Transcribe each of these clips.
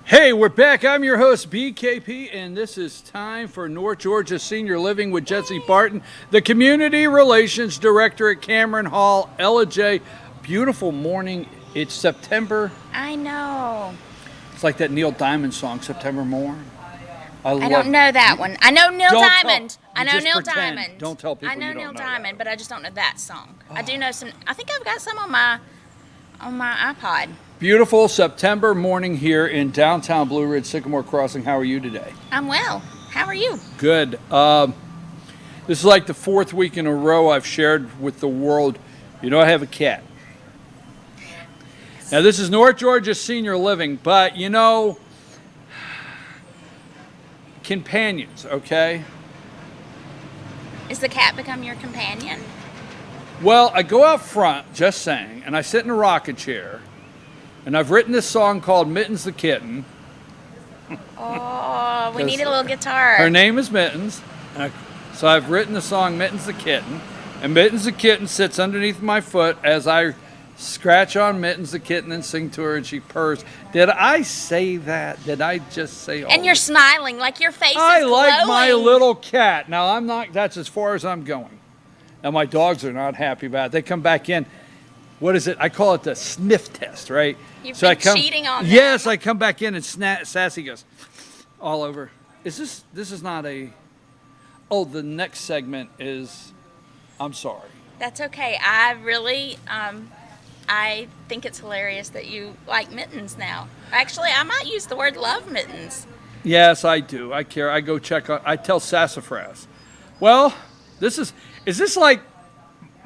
Hey, we're back. I'm your host, BKP, and this is time for North Georgia Senior Living with Jessie Barton, the Community Relations Director at Cameron Hall, Ella J. Beautiful morning. It's September. I know. It's like that Neil Diamond song, September Morn. I don't know that one. I know Neil Diamond. I know Neil pretend. Diamond. Don't tell people I know you don't Neil know Diamond, that. but I just don't know that song. I do know some. I think I've got some on my iPod. Beautiful September morning here in downtown Blue Ridge, Sycamore Crossing. How are you today? I'm well. How are you? Good. This is like the fourth week in a row I've shared with the world, I have a cat. Now, this is North Georgia Senior Living, but, companions, okay? Is the cat become your companion? Well, I go out front, just saying, and I sit in a rocking chair, and I've written this song called Mittens the Kitten. Oh, we need a little guitar. Her name is Mittens, so I've written the song Mittens the Kitten, and Mittens the Kitten sits underneath my foot as I scratch on Mittens the Kitten and sing to her, and she purrs. Did I say that? Did I just say all And you're this? smiling, like your face is I glowing. like my little cat. Now, I'm not, that's as far as I'm going. Now, my dogs are not happy about it. They come back in. What is it? I call it the sniff test, right? You've been cheating on them. Yes, I come back in and Sassy goes all over. This is not a, the next segment is, I'm sorry. That's okay. I really, I think it's hilarious that you like mittens now. Actually, I might use the word love mittens. Yes, I do. I care. I go check on, I tell Sassafras. Well, is this like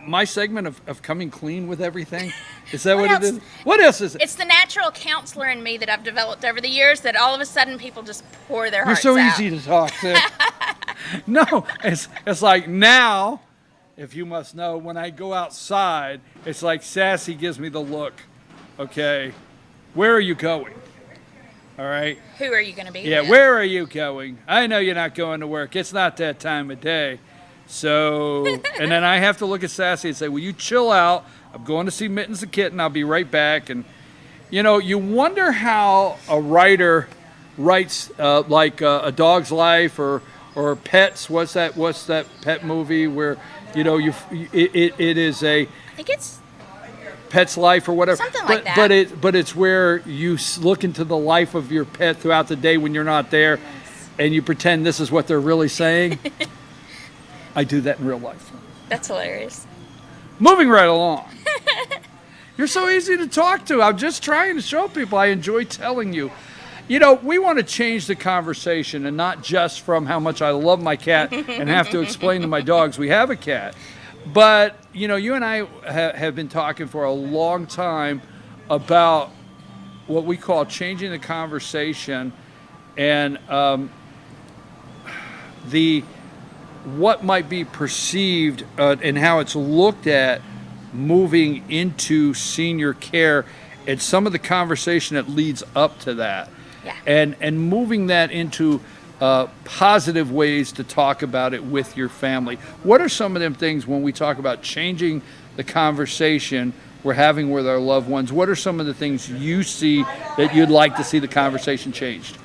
my segment of coming clean with everything? Is that what it is? What else is it? It's the natural counselor in me that I've developed over the years that all of a sudden people just pour their hearts out. You're so easy to talk to. No, it's like now, if you must know, when I go outside, it's like Sassy gives me the look. Okay, where are you going? All right. Who are you going to be? Yeah, with? where are you going? I know you're not going to work. It's not that time of day. So, and then I have to look at Sassy and say, will you chill out? I'm going to see Mittens the Kitten. I'll be right back. And, you wonder how a writer writes like A Dog's Life or Pets. What's that pet movie where, it is a... I think it's... Pet's life or whatever. Something like that. But it's where you look into the life of your pet throughout the day when you're not there, and you pretend this is what they're really saying. I do that in real life. That's hilarious. Moving right along. You're so easy to talk to. I'm just trying to show people I enjoy telling you. We want to change the conversation, and not just from how much I love my cat and have to explain to my dogs we have a cat. But, you and I have been talking for a long time about what we call changing the conversation and what might be perceived and how it's looked at moving into senior care and some of the conversation that leads up to that. Yeah. And moving that into positive ways to talk about it with your family. What are some of them things when we talk about changing the conversation we're having with our loved ones? What are some of the things you see that you'd like to see the conversation changed?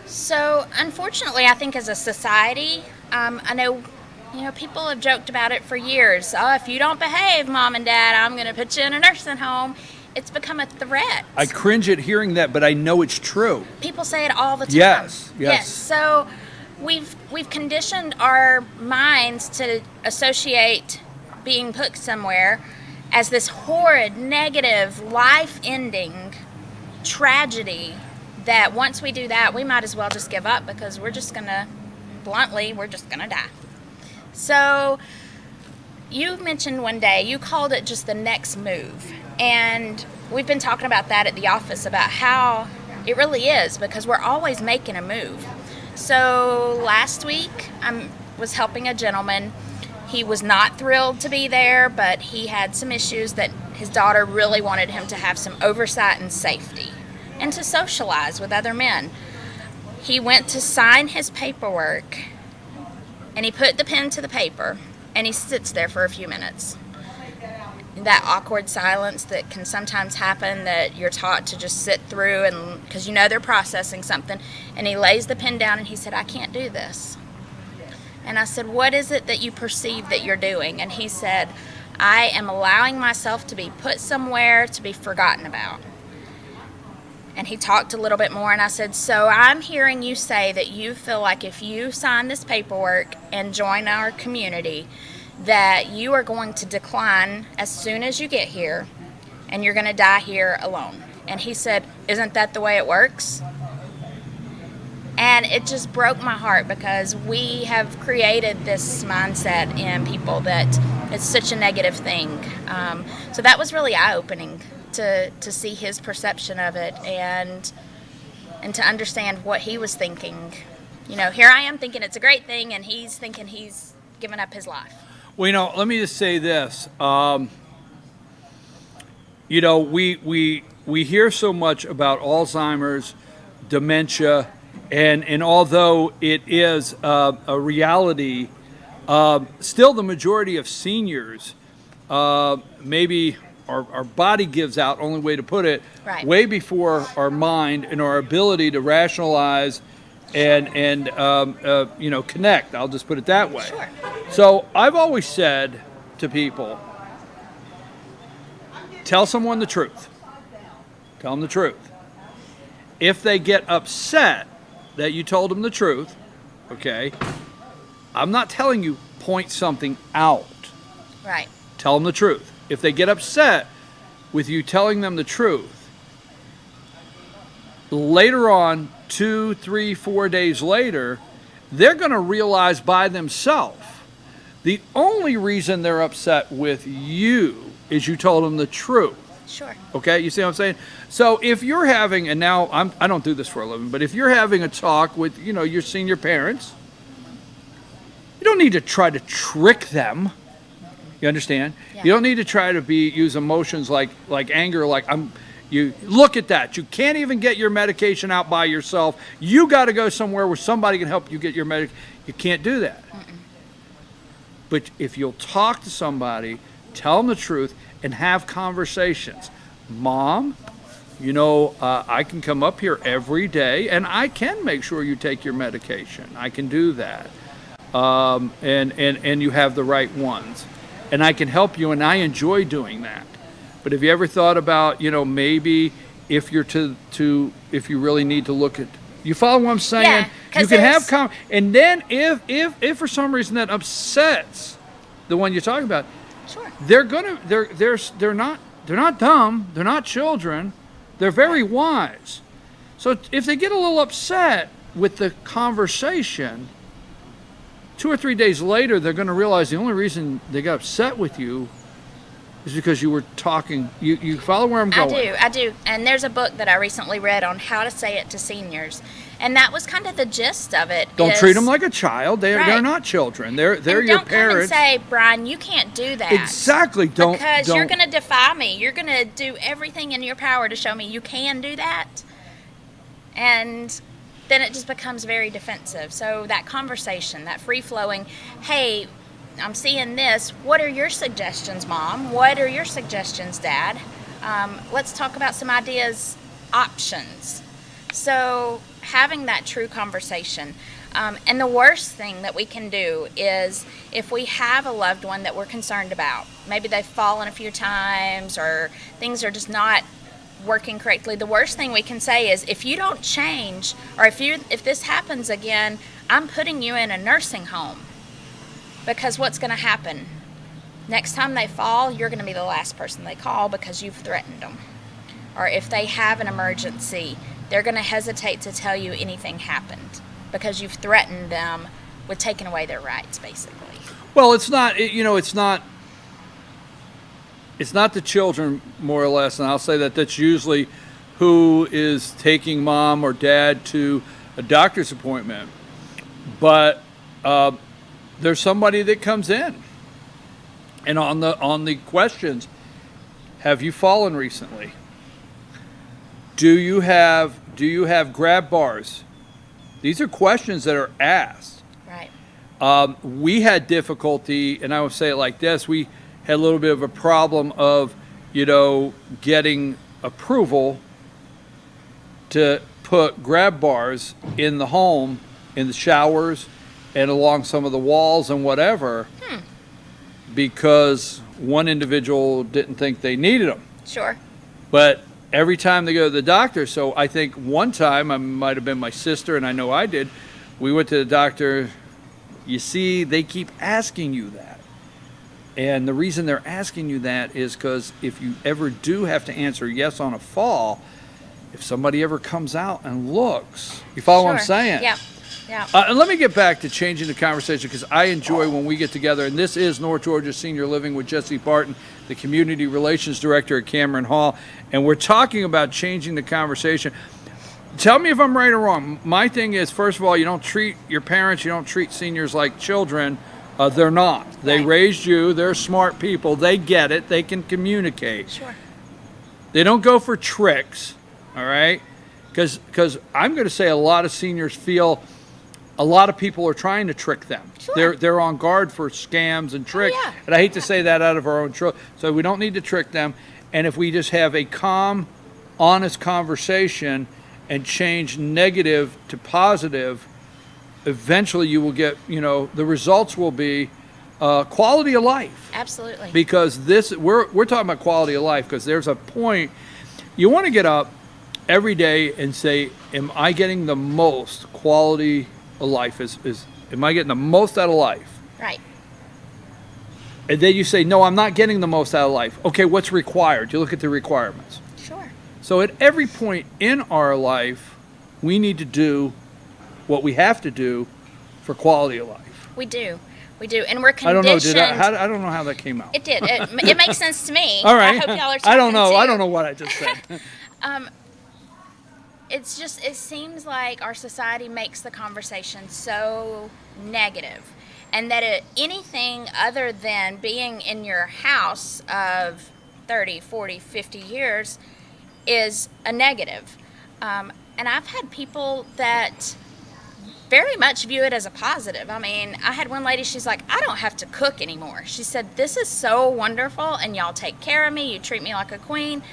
So, unfortunately, I think as a society, I know, people have joked about it for years. Oh, if you don't behave, Mom and Dad, I'm going to put you in a nursing home. It's become a threat. I cringe at hearing that, but I know it's true. People say it all the time. Yes. So we've conditioned our minds to associate being put somewhere as this horrid, negative, life-ending tragedy that once we do that, we might as well just give up because we're just going to die. So you mentioned one day, you called it just the next move. And we've been talking about that at the office, about how it really is, because we're always making a move. So last week, I was helping a gentleman. He was not thrilled to be there, but he had some issues that his daughter really wanted him to have some oversight and safety and to socialize with other men. He went to sign his paperwork, and he put the pen to the paper, and he sits there for a few minutes. that awkward silence that can sometimes happen, that you're taught to just sit through, and because you know they're processing something. And he lays the pen down and he said, "I can't do this." And I said, "What is it that you perceive that you're doing?" And he said, "I am allowing myself to be put somewhere to be forgotten about." And he talked a little bit more, and I said, "So I'm hearing you say that you feel like if you sign this paperwork and join our community, that you are going to decline as soon as you get here, and you're going to die here alone." And he said, "Isn't that the way it works?" And it just broke my heart, because we have created this mindset in people that it's such a negative thing. So that was really eye-opening to see his perception of it, and to understand what he was thinking. You know, here I am thinking it's a great thing, and he's thinking he's given up his life. Well, you know, let me just say this. You know, we hear so much about Alzheimer's, dementia, and although it is a reality, still the majority of seniors, maybe our body gives out, only way to put it, Right. way before our mind and our ability to rationalize and you know, connect. I'll just put it that way. Sure. So I've always said to people, tell someone the truth. Tell them the truth. If they get upset that you told them the truth, okay, I'm not telling you point something out. Right. Tell them the truth. If they get upset with you telling them the truth, later on, 2, 3, 4 days later, they're going to realize by themselves the only reason they're upset with you is you told them the truth. Sure. Okay, you see what I'm saying? So if you're having, and now I don't do this for a living, but if you're having a talk with, you know, your senior parents, you don't need to try to trick them. You understand? Yeah. You don't need to try to use emotions like anger, like you look at that. You can't even get your medication out by yourself. You got to go somewhere where somebody can help you get your medication. You can't do that. Mm-mm. But if you'll talk to somebody, tell them the truth, and have conversations. Mom, you know, I can come up here every day, and I can make sure you take your medication. I can do that. And you have the right ones. And I can help you, and I enjoy doing that. But have you ever thought about, you know, maybe if you're if you really need to look at, you follow what I'm saying? Yeah, 'cause you can have and then if for some reason that upsets the one you're talking about, Sure. they're not dumb, they're not children, they're very wise. So if they get a little upset with the conversation, 2 or 3 days later, they're going to realize the only reason they got upset with you is because you were talking. You follow where I'm going? I do. And there's a book that I recently read on how to say it to seniors. And that was kind of the gist of it. Don't treat them like a child. They're Right. not children. They're And your don't parents. come and say, "Brian, you can't do that." Exactly. Because you're going to defy me. You're going to do everything in your power to show me you can do that. And then it just becomes very defensive. So that conversation, that free-flowing, "Hey, I'm seeing this. What are your suggestions, Mom? What are your suggestions, Dad? Let's talk about some ideas, options." So having that true conversation. And the worst thing that we can do is if we have a loved one that we're concerned about, maybe they've fallen a few times or things are just not working correctly, the worst thing we can say is, if you don't change, or if this happens again, I'm putting you in a nursing home. Because what's going to happen? Next time they fall, you're going to be the last person they call because you've threatened them. Or if they have an emergency, they're going to hesitate to tell you anything happened because you've threatened them with taking away their rights, basically. Well, it's not. It's not the children, more or less, and I'll say that's usually who is taking mom or dad to a doctor's appointment. But there's somebody that comes in, and on the questions, have you fallen recently? Do you have grab bars? These are questions that are asked. Right. We had difficulty, and I would say it like this: we had a little bit of a problem of, getting approval to put grab bars in the home, in the showers, and along some of the walls and whatever, because one individual didn't think they needed them. Sure. But every time they go to the doctor, so I think one time, I might have been my sister, and I know I did, we went to the doctor. You see, they keep asking you that. And the reason they're asking you that is because if you ever do have to answer yes on a fall, if somebody ever comes out and looks, you follow what I'm saying? Yeah. Yeah. And let me get back to changing the conversation, because I enjoy when we get together. And this is North Georgia Senior Living with Jessie Barton, the Community Relations Director at Cameron Hall. And we're talking about changing the conversation. Tell me if I'm right or wrong. My thing is, first of all, you don't treat your parents, you don't treat seniors like children. They're not. They Right. raised you. They're smart people. They get it. They can communicate. Sure. They don't go for tricks, all right? Because I'm going to say a lot of seniors feel a lot of people are trying to trick them. Sure. They're on guard for scams and tricks. yeah. And I hate to say that out of our own throat. So we don't need to trick them. And if we just have a calm, honest conversation and change negative to positive, eventually you will get, the results will be quality of life. Absolutely. Because we're talking about quality of life, because there's a point you want to get up every day and say, am I getting the most quality of life? Am I getting the most out of life? Right. And then you say, no, I'm not getting the most out of life. Okay, what's required? You look at the requirements. Sure. So at every point in our life, we need to do what we have to do for quality of life. We do. We do. And we're I don't know. conditioned. I don't know how that came out. It did. It makes sense to me. All right. I hope y'all are I don't know. talking I too. don't know what I just said. It seems like our society makes the conversation so negative, and that anything other than being in your house of 30, 40, 50 years is a negative. And I've had people that very much view it as a positive. I mean, I had one lady, she's like, I don't have to cook anymore. She said, this is so wonderful, and y'all take care of me. You treat me like a queen.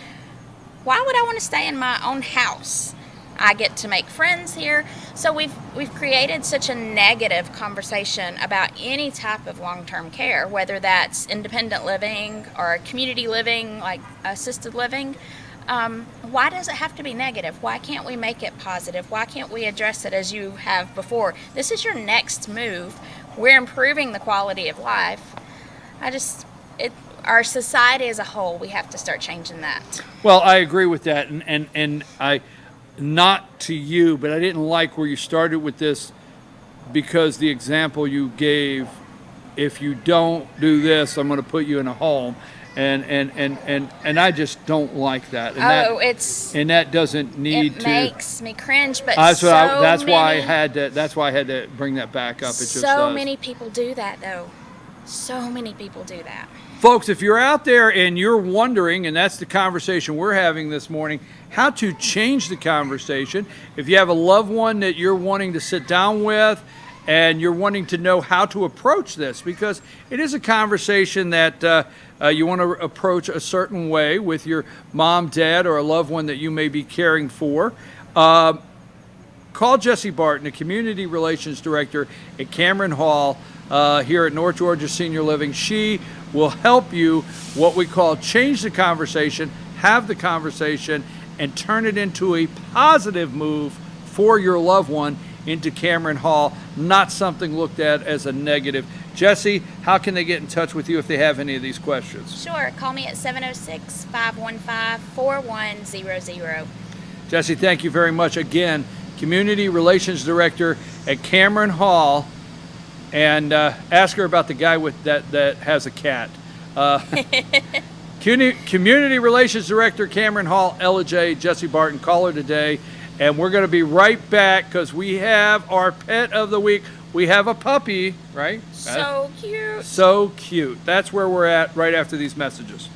Why would I want to stay in my own house? I get to make friends here. So we've created such a negative conversation about any type of long-term care, whether that's independent living or community living, like assisted living. Why does it have to be negative? Why can't we make it positive? Why can't we address it as you have before? This is your next move. We're improving the quality of life. Our society as a whole, we have to start changing that. Well, I agree with that, and I, not to you, but I didn't like where you started with this, because the example you gave, if you don't do this, I'm going to put you in a home, and I just don't like that. And that doesn't need it to. It makes me cringe, but That's why I had to bring that back up. It just so many people do that, though. So many people do that. Folks, if you're out there and you're wondering, and that's the conversation we're having this morning, how to change the conversation. If you have a loved one that you're wanting to sit down with and you're wanting to know how to approach this, because it is a conversation that you want to approach a certain way with your mom, dad, or a loved one that you may be caring for, call Jessie Barton, the Community Relations Director at Cameron Hall here at North Georgia Senior Living. She will help you, what we call change the conversation, have the conversation, and turn it into a positive move for your loved one into Cameron Hall, not something looked at as a negative. Jessie, how can they get in touch with you if they have any of these questions? Sure. Call me at 706-515-4100. Jessie, thank you very much. Again, Community Relations Director at Cameron Hall. And ask her about the guy with that has a cat. Community Relations Director, Cameron Hall, Ella J. Jessie Barton. Call her today. And we're going to be right back, because we have our pet of the week. We have a puppy, right? So cute. So cute. That's where we're at right after these messages.